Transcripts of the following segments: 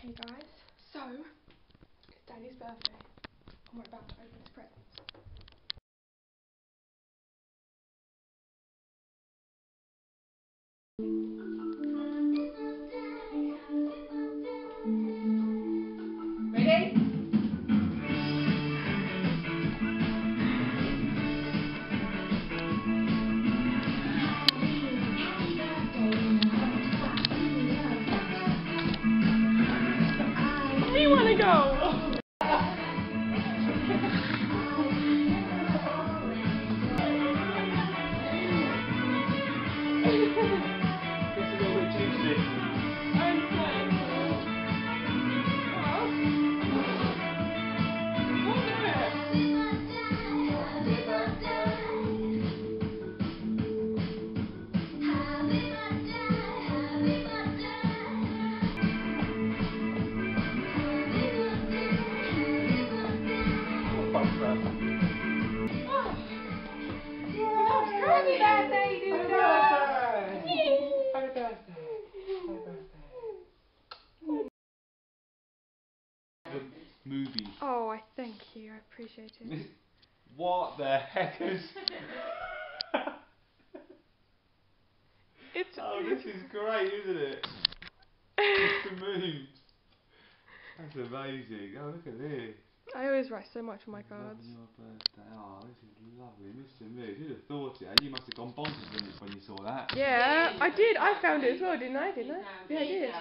Hey guys, so it's Daddy's birthday and we're about to open his presents. Ready? Where do you want to go? Happy birthday, dude! Happy birthday! The movie. Oh, I thank you. I appreciate it. What the heck is... It's... Oh, this is great, isn't it? Mr. Moon. That's amazing. Oh, look at this. I always write so much on my cards. Your birthday. Oh, this is lovely. Mr. Moon. Who'd have thought it? You must have gone bonkers when you saw that. Yeah, I did. I found it as well, didn't I? Didn't I? Yeah, I did.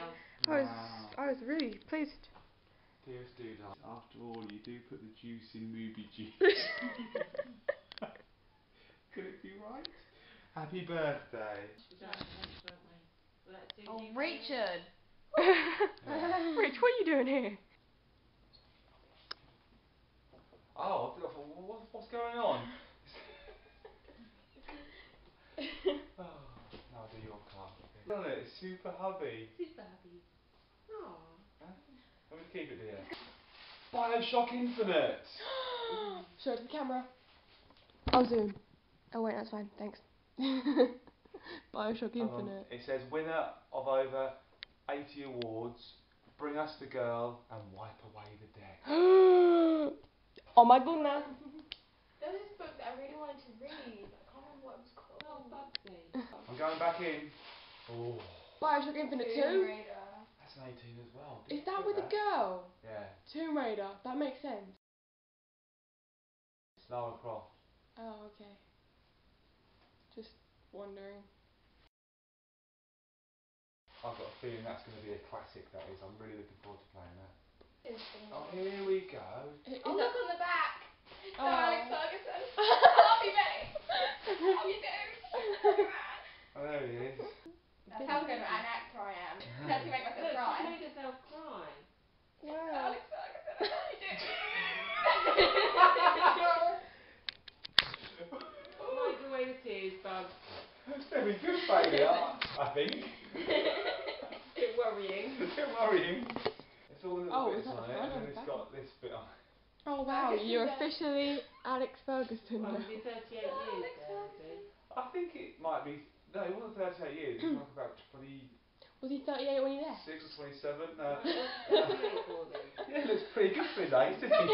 Wow. I was really pleased. Dearest dude, after all, you do put the juice in movie juice. Could it be right? Happy birthday. Oh, Richard! Rich, what are you doing here? Oh, what's going on? Oh, now do your card. Isn't it? Super hubby. Super happy. Aww. Huh? Let me keep it here. Bioshock Infinite! Show it to the camera. I'll zoom. Oh wait, that's fine, thanks. Bioshock Infinite. It says winner of over 80 awards, bring us the girl and wipe away the dead. Oh my goodness. There was this book that I really wanted to read. I can't remember what it was called. Oh, Bugsy. I'm going back in. Oh, Bioshock Infinite 2? that's an 18 as well. Is that with a girl? Yeah. Tomb Raider, that makes sense. It's Lara Croft. Oh, okay. Just wondering. I've got a feeling that's going to be a classic, that is. I'm really looking forward to playing that. Oh, here we go. Oh, look on the back. It's Alex Ferguson. Happy mate. How you doing? Oh, there he is. That's how good an actor I am. That's to make myself cry. You made yourself cry. Wow. Alex Ferguson. How you doing? Wipe away the tears, Bugs. It's very good failure, I think. Bit worrying. It's a bit worrying. It's all the little bits is that on the it, front and or then the it's back? got this bit on. Oh wow, you're officially Alex Ferguson Well, now. it'll be 38 years there, I think it might be. No, it wasn't 38 years. It was like about 26 Was he 38 when he left? or 27. No. What's 38 for then? Yeah, it looks pretty good for his age, doesn't he?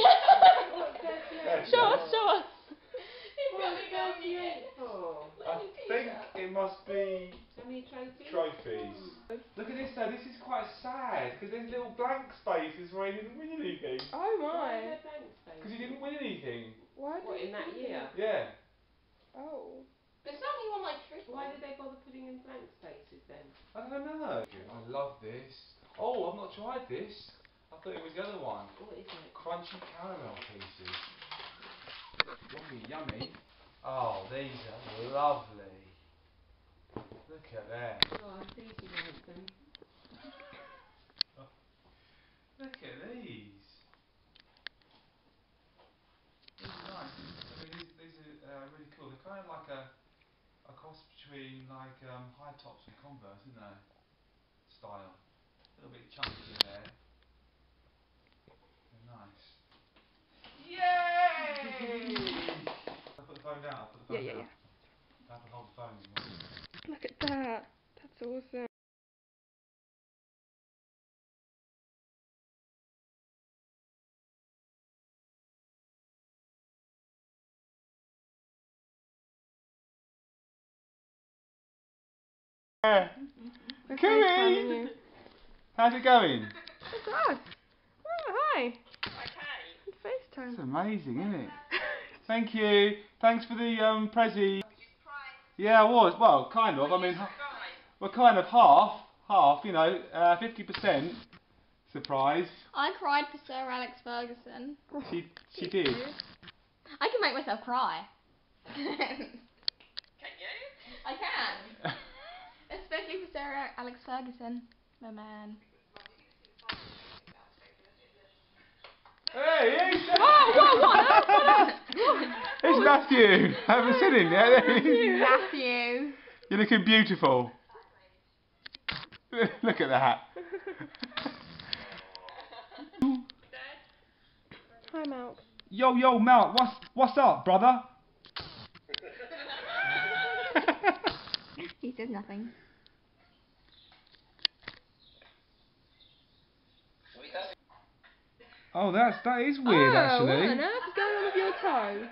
What's 38 Show us, show us. What's 38 for? I think it must be How many trophies? trophies. Look at this though. This is quite sad because there's little blank spaces where he didn't win anything. Oh Why my. are there blank spaces? Because he didn't win anything. Why What, in that year? Yeah. Oh. But it's only one like triple. Why did they bother putting in blank spaces then? I don't know. I love this. Oh, I've not tried this. I thought it was the other one. What is it? Crunchy caramel pieces. Yummy, yummy. Oh, these are lovely. Look at them. Oh, these you want them. Look at these. These are nice. I mean, these are really cool. They're kind of like a cross between like high tops and Converse, isn't they? Style. A little bit chunky there. They're nice. Yay! I'll put the phone down. I'll put the phone down. Yeah. I have to hold the phone anymore. Look at that. That's awesome. We're Cooey! FaceTiming you. How's it going? It's us. Oh, hi. It's FaceTime. It's amazing, isn't it? Thank you. Thanks for the prezi. Yeah, I was. Well, kind of. I mean, we're kind of half. You know, 50% surprise. I cried for Sir Alex Ferguson. She did. I can make myself cry. Can you? I can. Especially for Sir Alex Ferguson. My man. Hey, it's What? It's Matthew. I haven't seen him yet. Matthew. You're looking beautiful. Look at that. Hi, Malk. Yo, Mal, what's up, brother? He says nothing. Oh, that is weird, actually. What on earth is going on with your toe?